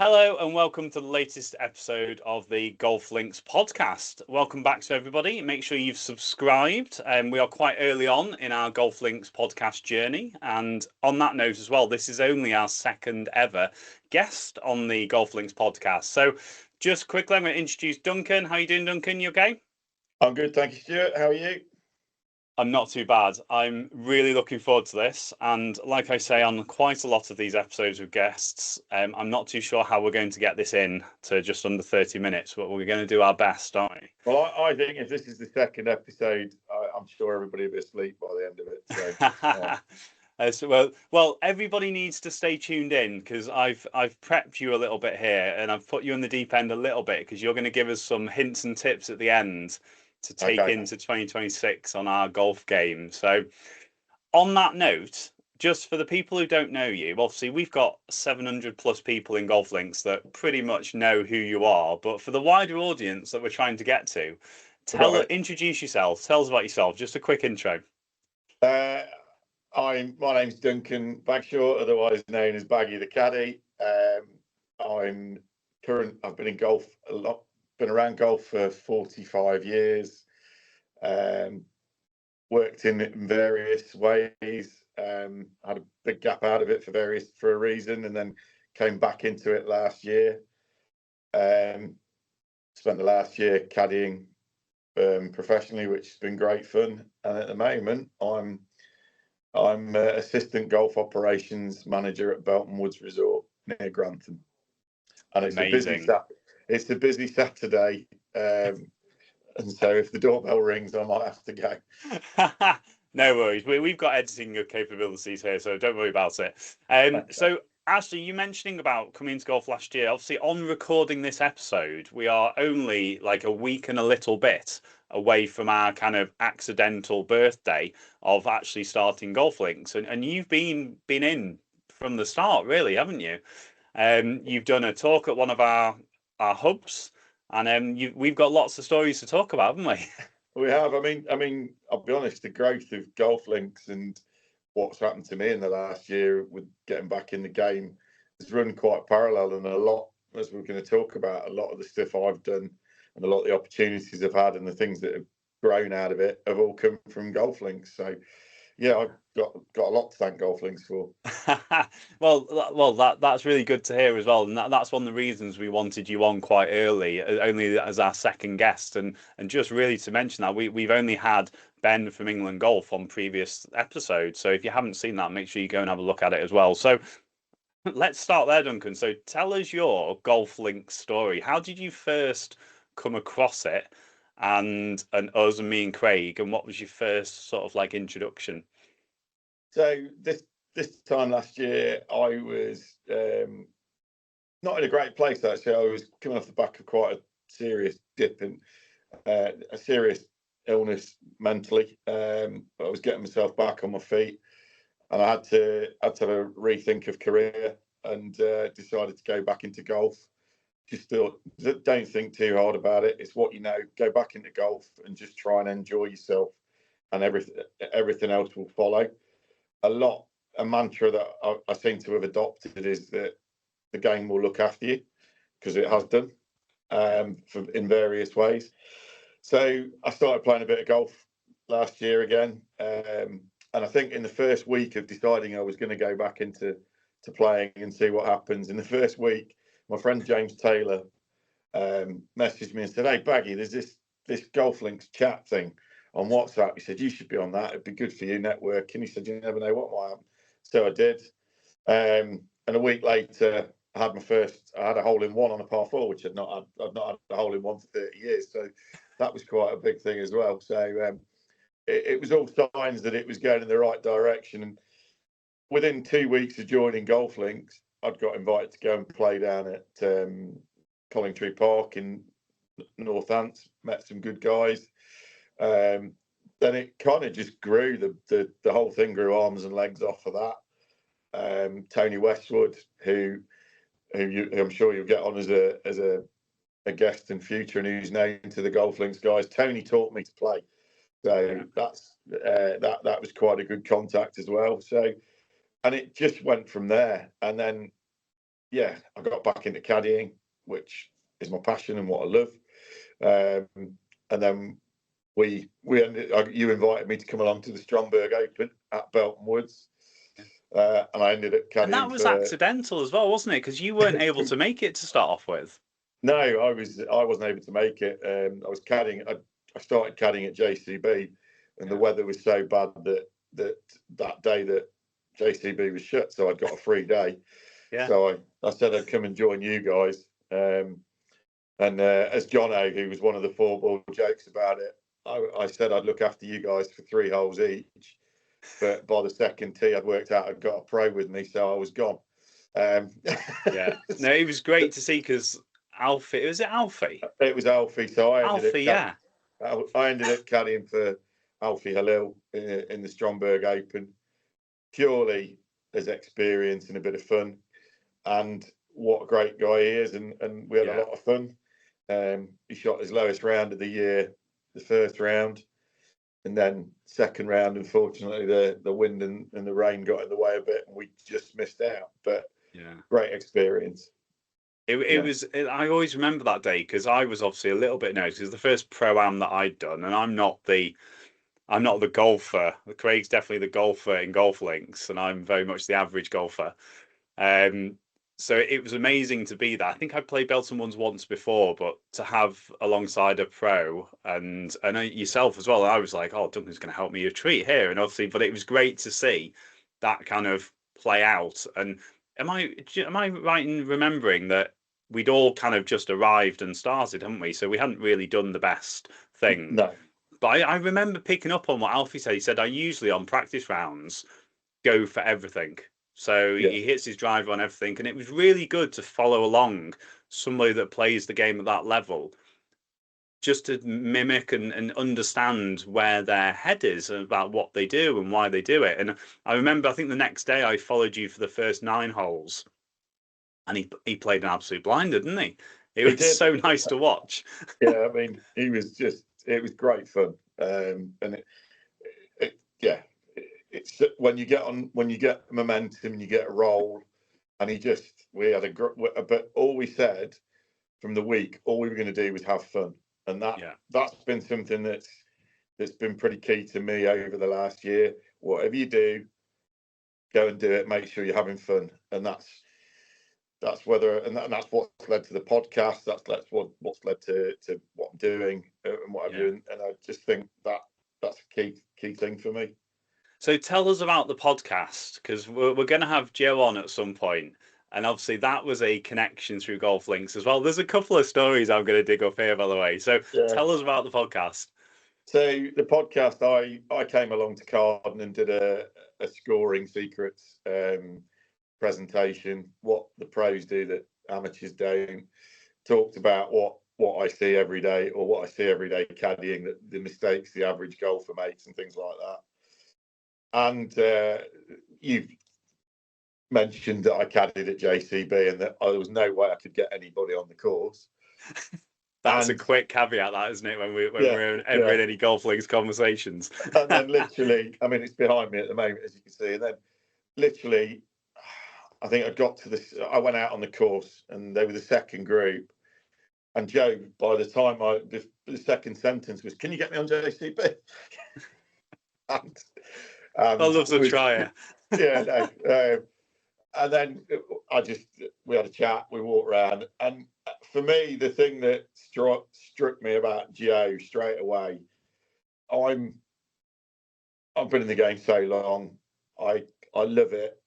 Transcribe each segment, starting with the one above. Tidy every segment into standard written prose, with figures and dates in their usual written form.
Hello and welcome to the latest episode of the GolfLinks podcast. Welcome back to everybody. Make sure you've subscribed. We are quite early on in our GolfLinks podcast journey. And on that note as well, this is only our second ever guest on the GolfLinks podcast. So just quickly, I'm going to introduce Duncan. How are you doing, Duncan? You okay? I'm good, thank you, Stuart. How are you? I'm not too bad. I'm really looking forward to this. And like I say on quite a lot of these episodes with guests, I'm not too sure how we're going to get this in to just under 30 minutes, but we're going to do our best, aren't we? Well, I think if this is the second episode, I'm sure everybody will be asleep by the end of it. So, well, everybody needs to stay tuned in because I've prepped you a little bit here and I've put you in the deep end a little bit because you're going to give us some hints and tips at the end to take into 2026 on our golf game. So on that note, just for the people who don't know you, obviously we've got 700 plus people in GolfLinks that pretty much know who you are, but for the wider audience that we're trying to get to, introduce yourself, tell us about yourself, just a quick intro. My name's Duncan Bagshaw, otherwise known as Baggy the Caddie. I've been in golf a lot. Been around golf for 45 years, worked in various ways, had a big gap out of it for a reason, and then came back into it last year. Spent the last year caddying professionally, which has been great fun. And at the moment, I'm assistant golf operations manager at Belton Woods Resort near Grantham, and it's a busy Saturday, and so if the doorbell rings, I might have to go. No worries. We've got editing capabilities here, so don't worry about it. So, Ashley, you mentioning about coming into golf last year, obviously on recording this episode, we are only like a week and a little bit away from our kind of accidental birthday of actually starting GolfLinks, and you've been in from the start, really, haven't you? You've done a talk at one of our hubs, and we've got lots of stories to talk about, haven't we? We have. I mean, I'll be honest. The growth of GolfLinks and what's happened to me in the last year with getting back in the game has run quite parallel, and a lot, as we're going to talk about, a lot of the stuff I've done and a lot of the opportunities I've had and the things that have grown out of it have all come from GolfLinks. So, yeah, I've got a lot to thank GolfLinks for. well, that's really good to hear as well, and that's one of the reasons we wanted you on quite early, only as our second guest, and just really to mention that we've only had Ben from England Golf on previous episodes, so if you haven't seen that, make sure you go and have a look at it as well. So let's start there, Duncan. So tell us your GolfLinks story. How did you first come across it, and us and me and Craig, and what was your first sort of like introduction? So this time last year, I was not in a great place, actually. I was coming off the back of quite a serious dip in a serious illness mentally. I was getting myself back on my feet, and I had to have a rethink of career, and decided to go back into golf. Just thought, don't think too hard about it. It's what you know. Go back into golf and just try and enjoy yourself, and everything else will follow. A mantra that I seem to have adopted is that the game will look after you, because it has done in various ways. So I started playing a bit of golf last year again, and I think in the first week of deciding I was going to go back into playing and see what happens, in the first week, my friend James Taylor messaged me and said, "Hey Baggy, there's this GolfLinks chat thing on WhatsApp." He said, "You should be on that. It'd be good for you networking." He said, "You never know what might happen." So I did. And a week later, I had a hole in one on a par four, which I've not had a hole in one for 30 years. So that was quite a big thing as well. So it was all signs that it was going in the right direction. And within 2 weeks of joining GolfLinks, I'd got invited to go and play down at Collingtree Park in Northants, met some good guys. Then it kind of just grew. The whole thing grew arms and legs off of that. Tony Westwood, who I'm sure you'll get on as a guest in future, and who's known to the GolfLinks guys. Tony taught me to play, so that was quite a good contact as well. So, and it just went from there. And then yeah, I got back into caddying, which is my passion and what I love. And then you invited me to come along to the Stromberg Open at Belton Woods, and I ended up And that caddying was for. accidental as well, wasn't it? Because you weren't able to make it to start off with. No, I wasn't able to make it. I was caddying. I started caddying at JCB, and the weather was so bad that day that JCB was shut, so I'd got a free day. Yeah. So I said I'd come and join you guys. And as Jono, who was one of the 4-ball jokes about it, I said I'd look after you guys for 3 holes each. But by the second tee, I'd worked out I'd got a pro with me, so I was gone. Yeah. No, it was great to see because Alfie, was it Alfie? It was Alfie, so I ended up I ended up caddying for Alfie Halil in the Stromberg Open, purely as experience and a bit of fun. And what a great guy he is, and we had a lot of fun. He shot his lowest round of the year, the first round, and then second round, unfortunately, the wind and the rain got in the way a bit, and we just missed out. But great experience. It was. I always remember that day because I was obviously a little bit nervous. It was the first pro-am that I'd done, and I'm not the golfer. Craig's definitely the golfer in GolfLinks, and I'm very much the average golfer. So it was amazing to be there. I think I played Belton Ones once before, but to have alongside a pro and yourself as well, I was like, oh, Duncan's going to help me a treat here. And obviously, but it was great to see that kind of play out. And am I right in remembering that we'd all kind of just arrived and started, hadn't we? So we hadn't really done the best thing. No. But I remember picking up on what Alfie said. He said, I usually on practice rounds go for everything. So he hits his driver on everything. And it was really good to follow along somebody that plays the game at that level, just to mimic and understand where their head is about what they do and why they do it. And I remember, I think the next day I followed you for the first 9 holes, and he played an absolute blinder, didn't he? It was so nice to watch. Yeah, I mean, it was great fun. And it's when you get momentum and you get a roll, and but all we said from the week, all we were going to do was have fun, and that's been something that's been pretty key to me over the last year. Whatever you do, go and do it. Make sure you're having fun, and that's that's what's led to the podcast. That's what's led to what I'm doing and what I'm doing, and I just think that's a key thing for me. So tell us about the podcast, because we're going to have Joe on at some point, and obviously that was a connection through GolfLinks as well. There's a couple of stories I'm going to dig up here, by the way. So tell us about the podcast. So the podcast, I came along to Carden and did a scoring secrets presentation, what the pros do that amateurs don't. Talked about what I see every day, or what I see every day caddying, the mistakes the average golfer makes and things like that. And you've mentioned that I caddied at JCB and that there was no way I could get anybody on the course. That's a quick caveat, that, isn't it, when we're in any GolfLinks conversations. And then literally, I mean, it's behind me at the moment, as you can see. And then literally, I think I went out on the course and they were the second group. And Joe, by the time the second sentence was, "Can you get me on JCB?" and I love the trier. Yeah, no. And then we had a chat, we walked around, and for me, the thing that struck me about Joe straight away, I've been in the game so long, I love it,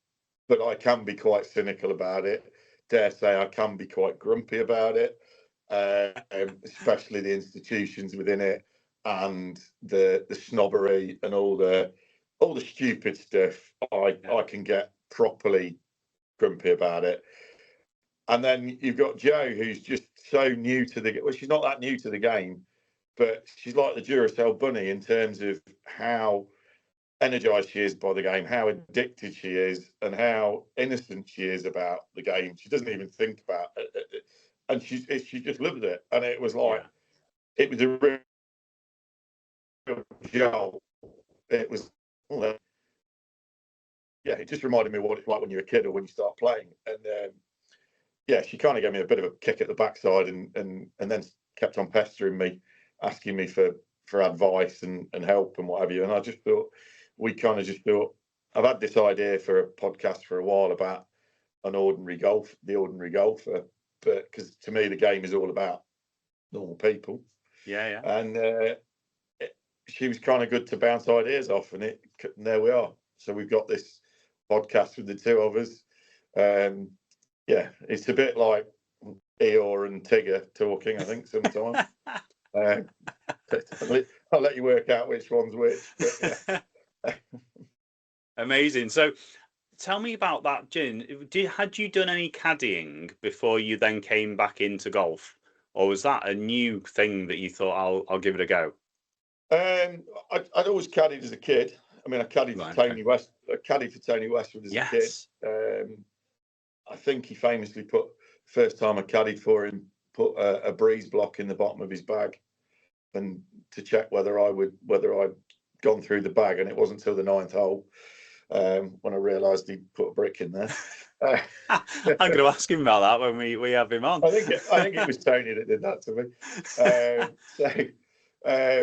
but I can be quite cynical about it. Dare say I can be quite grumpy about it, especially the institutions within it and the snobbery and all the stupid stuff. I can get properly grumpy about it. And then you've got Joe, who's just so new to the game. Well, she's not that new to the game, but she's like the Duracell bunny in terms of how energized she is by the game, how addicted she is, and how innocent she is about the game. She doesn't even think about it, and she just loves it. And it was like it was a real jolt. It was. It just reminded me of what it's like when you're a kid or when you start playing. And yeah, she kind of gave me a bit of a kick at the backside, and then kept on pestering me, asking me for advice and help and what have you. And I just thought, I've had this idea for a podcast for a while about the ordinary golfer, but because to me the game is all about normal people. Yeah. And she was kind of good to bounce ideas off, and there we are. So we've got this podcast with the two of us. Yeah, it's a bit like Eeyore and Tigger talking, I think, sometimes. I'll let you work out which one's which. But yeah. Amazing. So tell me about that, Jin. Had you done any caddying before you then came back into golf, or was that a new thing that you thought I'll give it a go? I'd always caddied as a kid. I mean, I caddied for Tony West. I caddied for Tony Westwood as a kid. I think he famously first time I caddied for him, put a breeze block in the bottom of his bag, and to check whether I'd gone through the bag, and it wasn't until the 9th hole when I realised he'd put a brick in there. I'm going to ask him about that when we have him on. I think it was Tony that did that to me.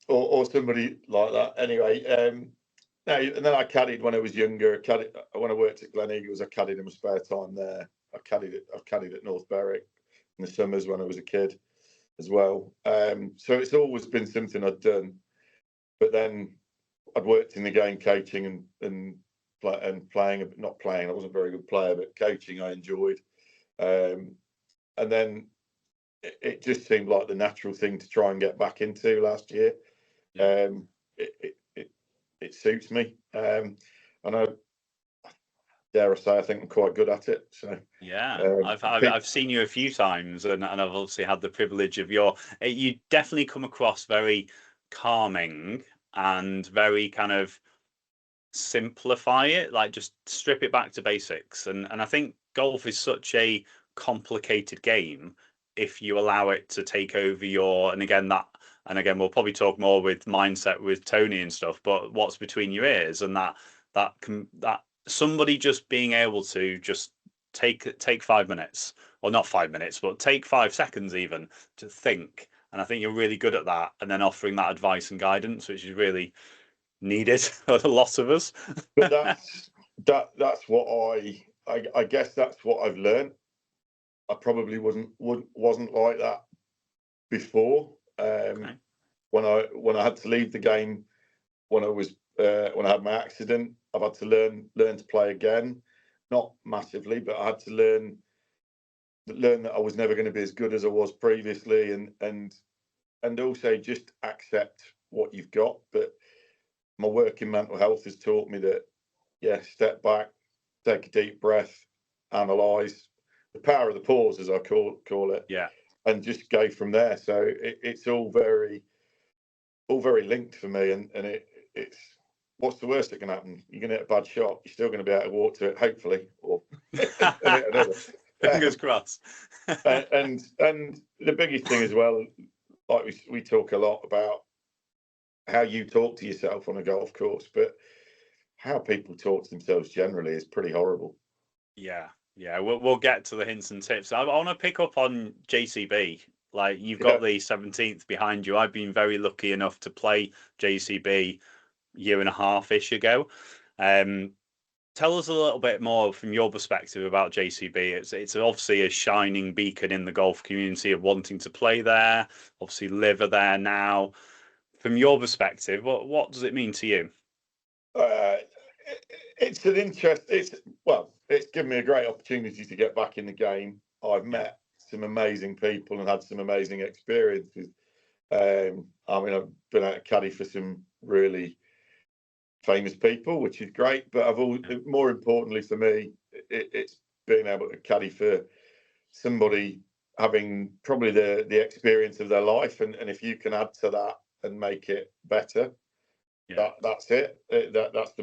Or somebody like that. Anyway, no, and then I caddied when I was younger. When I worked at Glen Eagles, I caddied in my spare time there. I caddied at North Berwick in the summers when I was a kid as well. So it's always been something I'd done. But then I'd worked in the game coaching and playing. Not playing, I wasn't a very good player, but coaching I enjoyed. And then it just seemed like the natural thing to try and get back into last year. Yeah. It suits me, and I dare I say I think I'm quite good at it. So yeah, I've seen you a few times, and I've obviously had the privilege of you definitely come across very calming and very kind of simplify it, like just strip it back to basics. And I think golf is such a complicated game if you allow it to take over and again we'll probably talk more with mindset with Tony and stuff, but what's between your ears, and that somebody just being able to just take 5 minutes, or not 5 minutes, but take 5 seconds even to think. And I think you're really good at that, and then offering that advice and guidance, which is really needed for a lot of us. But that's what I guess that's what I've learned. I probably wasn't like that before. Okay. When I had to leave the game, when I had my accident, I've had to learn to play again. Not massively, but I had to learn that I was never going to be as good as I was previously, and also just accept what you've got. But my work in mental health has taught me that, yeah, step back, take a deep breath, analyse, the power of the pause, as I call it. Yeah. And just go from there. So it's all very linked for me, and it's what's the worst that can happen? You're going to hit a bad shot. You're still going to be able to walk to it, hopefully, or fingers crossed. and the biggest thing as well, like we talk a lot about how you talk to yourself on a golf course, but how people talk to themselves generally is pretty horrible. Yeah. We'll get to the hints and tips. I want to pick up on JCB. Like, you've got the 17th behind you. I've been very lucky enough to play JCB year and a half-ish ago. Tell us a little bit more from your perspective about JCB. It's obviously a shining beacon in the golf community of wanting to play there. Obviously, live there now. From your perspective, what does it mean to you? It's an interest. It's given me a great opportunity to get back in the game. I've met some amazing people and had some amazing experiences. I mean, I've been out of caddy for some really famous people, which is great. But more importantly for me, it's being able to caddy for somebody having probably the experience of their life, and if you can add to that and make it better, that's it. That's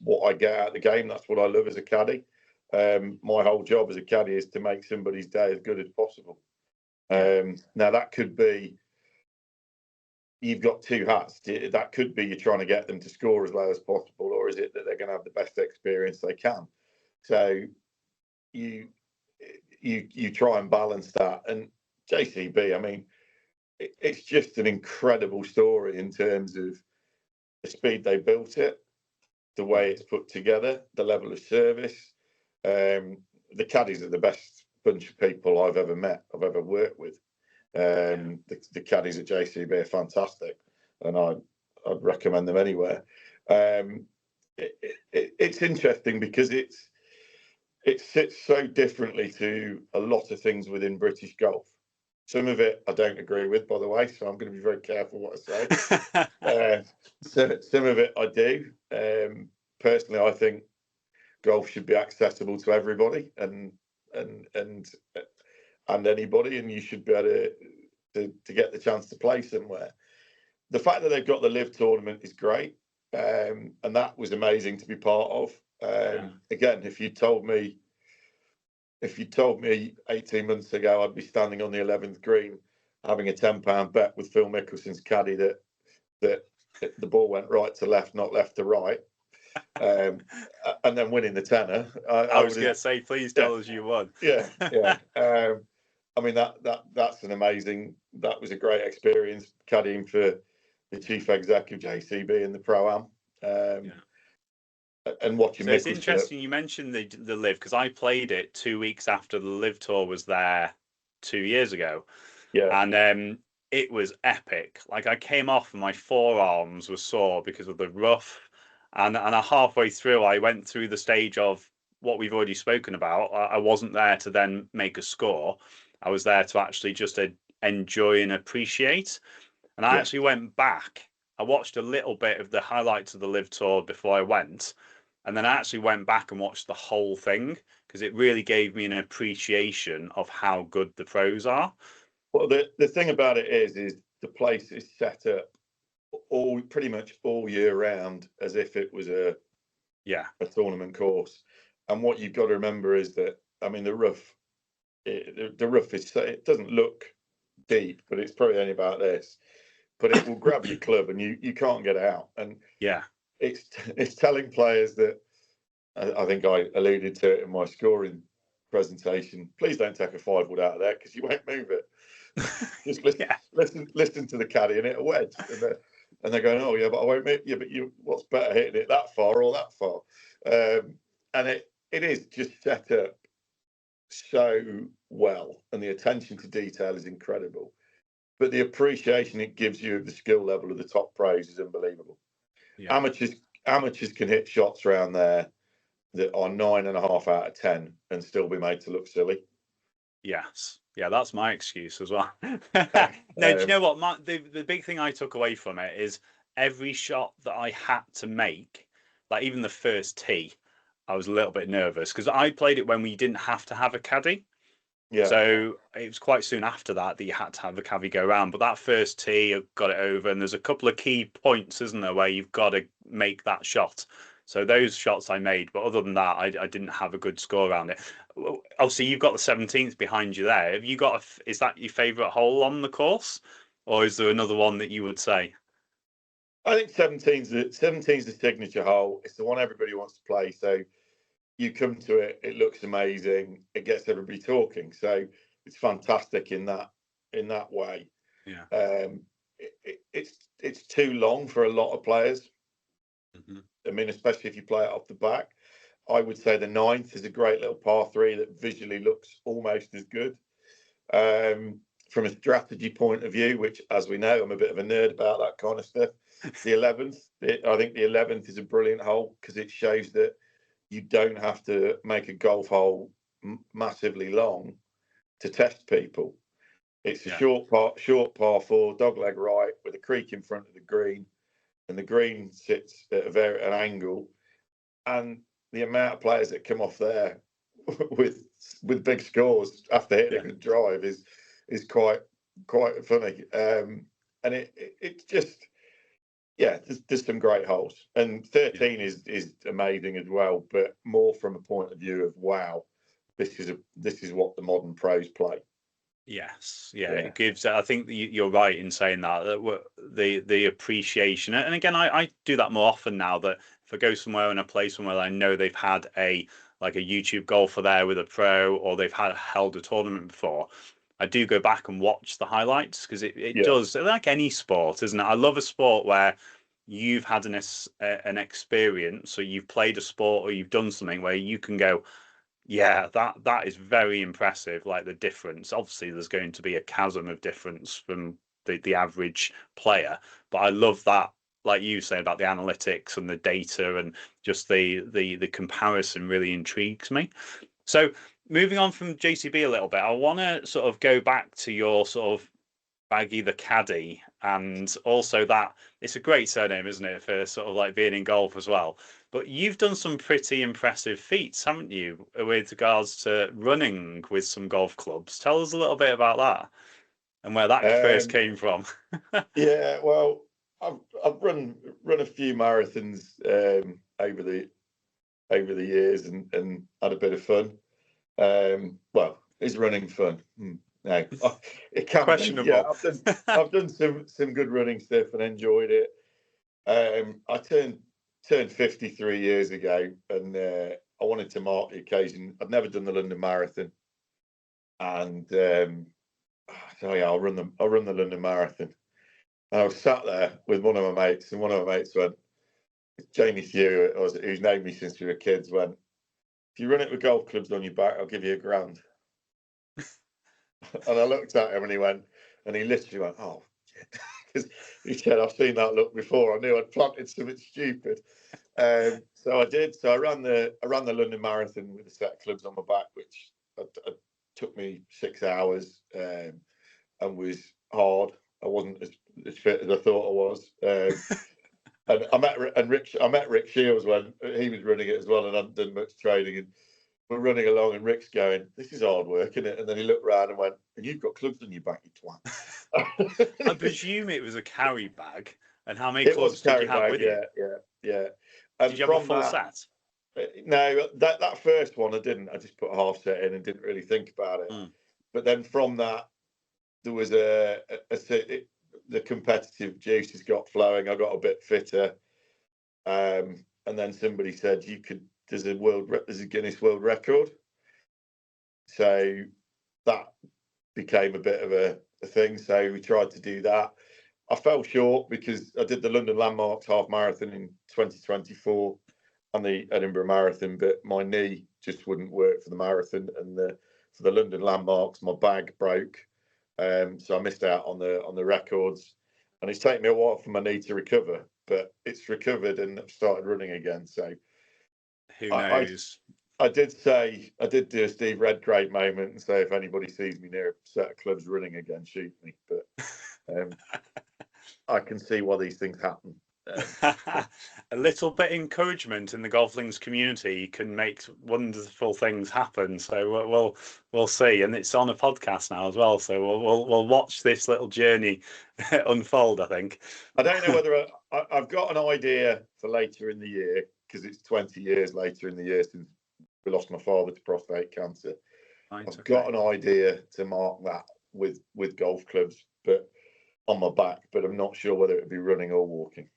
what I get out of the game. That's what I love as a caddy. My whole job as a caddy is to make somebody's day as good as possible. Now that could be, you've got two hats. That could be you're trying to get them to score as low as possible, or is it that they're going to have the best experience they can? So you you try and balance that. And JCB, I mean, it's just an incredible story in terms of the speed they built it, the way it's put together, the level of service. The caddies are the best bunch of people I've ever met, I've ever worked with. The caddies at JCB are fantastic, and I'd recommend them anywhere. It's interesting because it sits so differently to a lot of things within British golf. Some of it I don't agree with, by the way, so I'm going to be very careful what I say. Some of it I do. Personally, I think golf should be accessible to everybody and anybody, and you should be able to get the chance to play somewhere. The fact that they've got the Live tournament is great, and that was amazing to be part of. Again, if you told me 18 months ago I'd be standing on the 11th green having a £10 bet with Phil Mickelson's caddy that the ball went right to left, not left to right, and then winning the tenner, I was going to say, please tell us you won. Yeah. I mean, that's an amazing. That was a great experience caddying for the chief exec of JCB and the Pro-Am. And watching. So it's interesting you mentioned the Live, because I played it 2 weeks after the Live Tour was there 2 years ago. Yeah. And it was epic. Like, I came off and my forearms were sore because of the rough. And halfway through, I went through the stage of what we've already spoken about. I wasn't there to then make a score. I was there to actually just enjoy and appreciate. And I actually went back. I watched a little bit of the highlights of the Live Tour before I went. And then I actually went back and watched the whole thing, because it really gave me an appreciation of how good the pros are. Well, the thing about it is the place is set up pretty much all year round as if it was a tournament course. And what you've got to remember is that, I mean, the rough is, it doesn't look deep, but it's probably only about this. But it will grab your club and you can't get out. And it's telling players that, I think I alluded to it in my scoring presentation, please don't take a 5-wood out of there because you won't move it. Just listen to the caddy and hit a wedge. And they're going, oh yeah, but I won't move. Yeah, but what's better, hitting it that far or that far? And it is just set up so well, and the attention to detail is incredible. But the appreciation it gives you of the skill level of the top pros is unbelievable. Amateurs can hit shots around there that are 9.5 out of 10 and still be made to look silly. Yes. Yeah, that's my excuse as well. No, do you know what? The big thing I took away from it is every shot that I had to make, like even the first tee, I was a little bit nervous because I played it when we didn't have to have a caddy. Yeah. So it was quite soon after that you had to have a caddy go around. But that first tee, I got it over, and there's a couple of key points, isn't there, where you've got to make that shot. So those shots I made, but other than that, I didn't have a good score around it. Obviously, you've got the 17th behind you there. Have you got? Is that your favourite hole on the course, or is there another one that you would say? I think 17's the signature hole. It's the one everybody wants to play. So you come to it, it looks amazing. It gets everybody talking. So it's fantastic in that way. Yeah. It's too long for a lot of players. Mm-hmm. I mean, especially if you play it off the back. I would say the 9th is a great little par 3 that visually looks almost as good. From a strategy point of view, which, as we know, I'm a bit of a nerd about that kind of stuff. The 11th, I think the 11th is a brilliant hole because it shows that you don't have to make a golf hole massively long to test people. It's a short par 4, dogleg right with a creek in front of the green, and the green sits at an angle, and the amount of players that come off there with big scores after hitting a good drive is quite funny. And it's just there's some great holes, and 13 is amazing as well, but more from a point of view of wow, this is what the modern pros play. Yes, it gives. I think you're right in saying that the appreciation, and again, I do that more often now. That if I go somewhere and I play somewhere, I know they've had a like a YouTube golfer there with a pro, or they've held a tournament before, I do go back and watch the highlights, because it Yeah. does, like any sport, isn't it? I love a sport where you've had an experience, or you've played a sport, or you've done something where you can go, yeah, that is very impressive. Like the difference. Obviously, there's going to be a chasm of difference from the average player, but I love that. Like you say about the analytics and the data, and just the comparison really intrigues me. So moving on from JCB a little bit, I want to sort of go back to your sort of Baggy the Caddy, and also that it's a great surname, isn't it, for sort of like being in golf as well. But you've done some pretty impressive feats, haven't you, with regards to running with some golf clubs? Tell us a little bit about that and where that first Um, came from. yeah, well, I've run a few marathons over the years and had a bit of fun. Well, is running fun? No, it can be. Yeah, Questionable. I've done some good running stuff and enjoyed it. I turned 53 years ago, and I wanted to mark the occasion. I'd never done the London Marathon, and so yeah, I'll run the London Marathon. And I was sat there with one of my mates, and one of my mates went, Jamie Thew, who's known me since we were kids, went, if you run it with golf clubs on your back, I'll give you £1,000. And I looked at him, and he literally went, oh, shit. Because he said, I've seen that look before. I knew I'd planted something stupid. So I did. So I ran the London Marathon with a set of clubs on my back, which took me 6 hours, and was hard. I wasn't as fit as I thought I was. And I met Rick Shields when he was running it as well, and I hadn't done much training. And we're running along, and Rick's going, "This is hard work, isn't it?" And then he looked round and went, "And you've got clubs on your back, you twat." I presume it was a carry bag. And how many It was clubs did you carry have bag, with you? yeah. Did And you have a from full that, set? no, that first one I didn't. I just put a half set in and didn't really think about it. Mm. But then from that, there was the competitive juices got flowing. I got a bit fitter, and then somebody said there's a Guinness World Record. So that became a bit of a thing. So we tried to do that. I fell short because I did the London Landmarks half marathon in 2024 and the Edinburgh Marathon, but my knee just wouldn't work for the marathon, and for the London Landmarks, my bag broke, so I missed out on the records, and it's taken me a while for my knee to recover, but it's recovered and I've started running again. So Who I knows? I did do a Steve Redgrave moment and say if anybody sees me near a set of clubs running again, shoot me. But I can see why these things happen. A little bit of encouragement in the GolfLinks community can make wonderful things happen. So we'll see, and it's on a podcast now as well. So we'll watch this little journey unfold, I think. I don't know whether I've got an idea for later in the year, because it's 20 years later in the year since we lost my father to prostate cancer. Right, I've got an idea to mark that with golf clubs, but on my back, but I'm not sure whether it would be running or walking.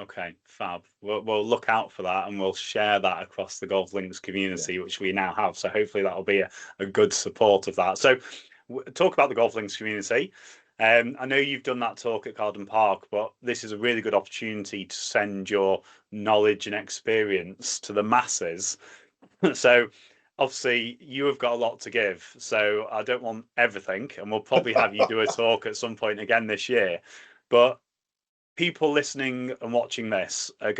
Okay, fab. We'll look out for that, and we'll share that across the GolfLinks community, which we now have. So hopefully that'll be a good support of that. So talk about the GolfLinks community. I know you've done that talk at Carden Park, but this is a really good opportunity to send your knowledge and experience to the masses. So obviously you have got a lot to give. So I don't want everything, and we'll probably have you do a talk at some point again this year. But people listening and watching this are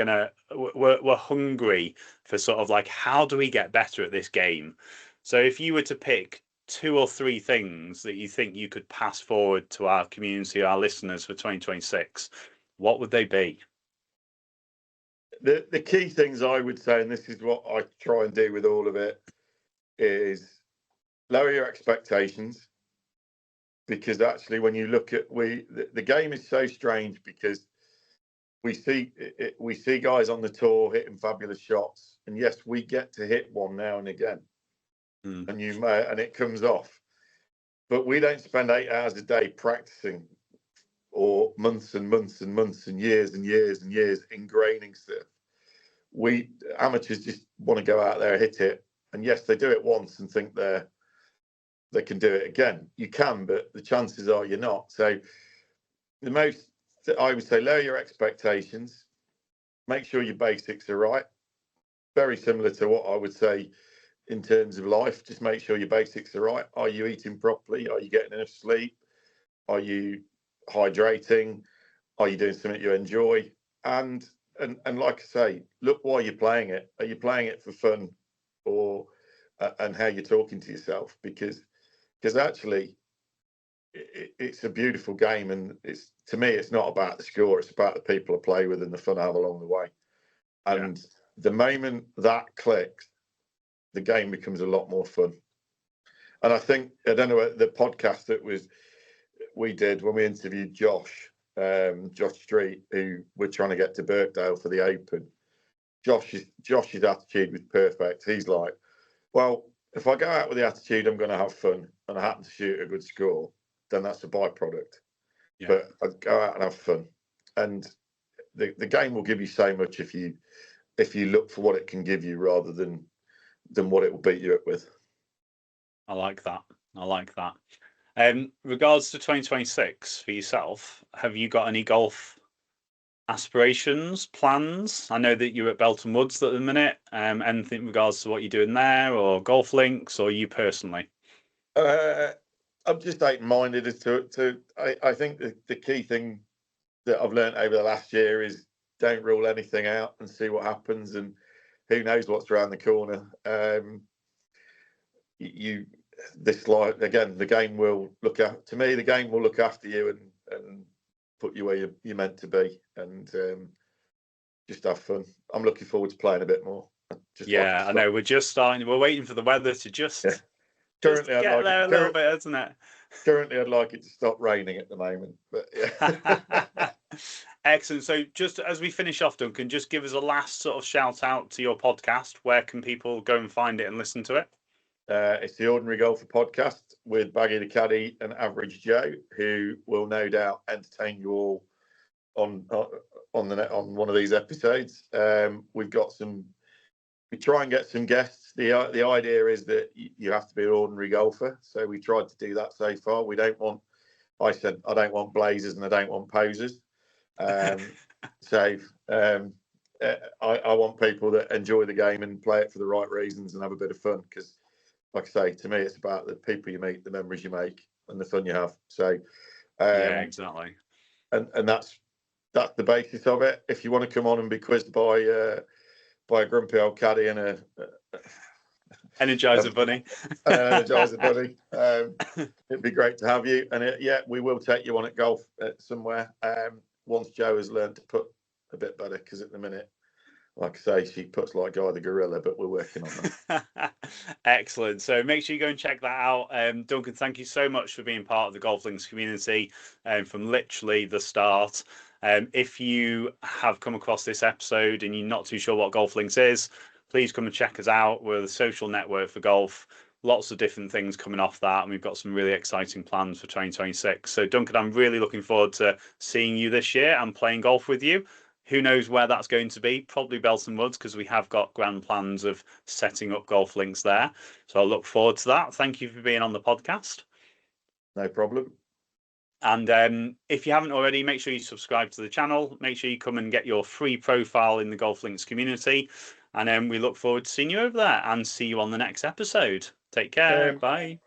we're hungry for sort of like, how do we get better at this game? So if you were to pick 2 or 3 things that you think you could pass forward to our community, our listeners for 2026, what would they be? The key things I would say, and this is what I try and do with all of it, is lower your expectations, because actually when you look at the game is so strange, because we see guys on the tour hitting fabulous shots, and yes, we get to hit one now and again, and it comes off, but we don't spend 8 hours a day practicing, or months and months and months and years and years and years ingraining stuff. We amateurs just want to go out there, hit it, And yes, they do it once and think they can do it again. You can, but the chances are you're not. So I would say, lower your expectations, make sure your basics are right. Very similar to what I would say in terms of life. Just make sure your basics are right. Are you eating properly? Are you getting enough sleep? Are you hydrating? Are you doing something you enjoy? And like I say, look why you're playing it. Are you playing it for fun, or and how you're talking to yourself? Because actually, it's a beautiful game, and it's, to me, it's not about the score. It's about the people I play with and the fun I have along the way. And the moment that clicks, the game becomes a lot more fun. And I think, I don't know, the podcast that we did when we interviewed Josh Street, who we're trying to get to Birkdale for the Open. Josh's attitude was perfect. He's like, well, if I go out with the attitude I'm going to have fun and I happen to shoot a good score, then that's a byproduct. Yeah. But I go out and have fun, and the game will give you so much if you look for what it can give you rather than what it will beat you up with. I like that. Regards to 2026 for yourself, have you got any golf aspirations, plans? I know that you're at Belton Woods at the minute. Anything in regards to what you're doing there, or GolfLinks, or you personally? I'm just open-minded as to I think the key thing that I've learned over the last year is don't rule anything out and see what happens, and who knows what's around the corner. This life again, the game will look after. To me, the game will look after you and put you where you're meant to be, and just have fun. I'm looking forward to playing a bit more. I know we're just starting. We're waiting for the weather to just currently just get there a little bit, isn't it? Currently, I'd like it to stop raining at the moment, but yeah. Excellent. So just as we finish off, Duncan, just give us a last sort of shout out to your podcast. Where can people go and find it and listen to it? It's the Ordinary Golfer podcast with Baggy the Caddie and Average Joe, who will no doubt entertain you all on one of these episodes. We try and get some guests. The idea is that you have to be an ordinary golfer, so we tried to do that so far. I said I don't want blazers and I don't want posers. So I want people that enjoy the game and play it for the right reasons and have a bit of fun, because, like I say, to me, it's about the people you meet, the memories you make, and the fun you have. So, yeah, exactly. And that's the basis of it. If you want to come on and be quizzed by a grumpy old caddy and a Energizer bunny, it'd be great to have you. And we will take you on at golf somewhere once Joe has learned to put a bit better, because at the minute, like I say, she puts like Guy the Gorilla, but we're working on that. Excellent. So make sure you go and check that out. Duncan, thank you so much for being part of the GolfLinks community from literally the start. If you have come across this episode and you're not too sure what GolfLinks is, please come and check us out. We're the social network for golf. Lots of different things coming off that, and we've got some really exciting plans for 2026. So, Duncan, I'm really looking forward to seeing you this year and playing golf with you. Who knows where that's going to be? Probably Belton Woods, because we have got grand plans of setting up GolfLinks there. So I'll look forward to that. Thank you for being on the podcast. No problem. And if you haven't already, make sure you subscribe to the channel. Make sure you come and get your free profile in the GolfLinks community. And we look forward to seeing you over there and see you on the next episode. Take care. Bye.